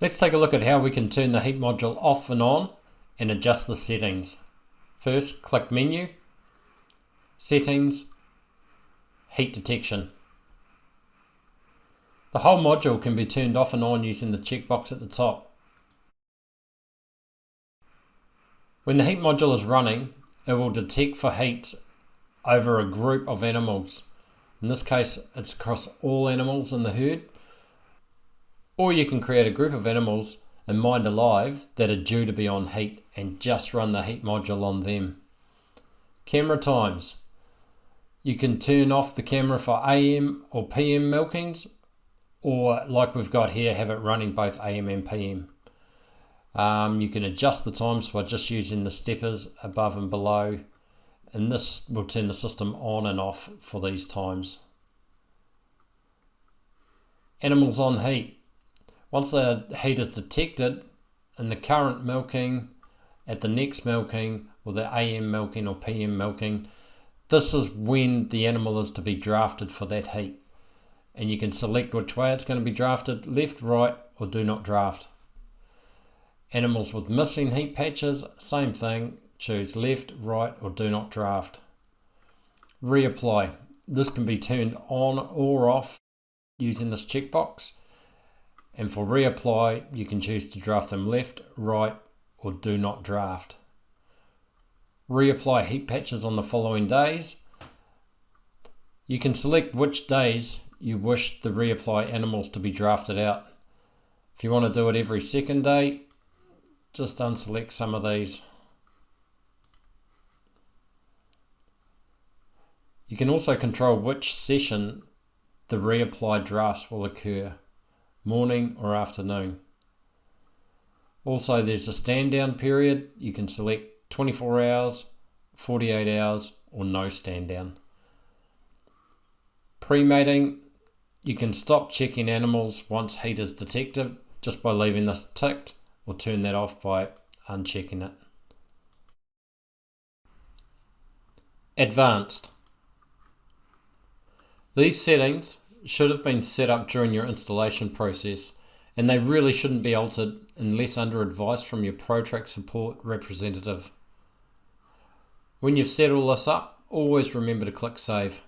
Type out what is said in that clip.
Let's take a look at how we can turn the heat module off and on and adjust the settings. First, click Menu, Settings, Heat Detection. The whole module can be turned off and on using the checkbox at the top. When the heat module is running, it will detect for heat over a group of animals. In this case, it's across all animals in the herd. Or you can create a group of animals in MINDA Live that are due to be on heat and just run the heat module on them. Camera times. You can turn off the camera for AM or PM milkings, or like we've got here, have it running both AM and PM. You can adjust the times by just using the steppers above and below, and this will turn the system on and off for these times. Animals on heat. Once the heat is detected in the current milking, at the next milking, or the AM milking or PM milking, this is when the animal is to be drafted for that heat. And you can select which way it's going to be drafted, left, right, or do not draft. Animals with missing heat patches, same thing, choose left, right, or do not draft. Reapply. This can be turned on or off using this checkbox. And for reapply, you can choose to draft them left, right, or do not draft. Reapply heat patches on the following days. You can select which days you wish the reapply animals to be drafted out. If you want to do it every second day, just unselect some of these. You can also control which session the reapply drafts will occur, morning or afternoon. Also, there's a stand down period. You can select 24 hours, 48 hours, or no stand down. Pre-mating. You can stop checking animals once heat is detected just by leaving this ticked, or turn that off by unchecking it. Advanced. These settings should have been set up during your installation process, and they really shouldn't be altered unless under advice from your Protrack support representative. When you've set all this up, always remember to click Save.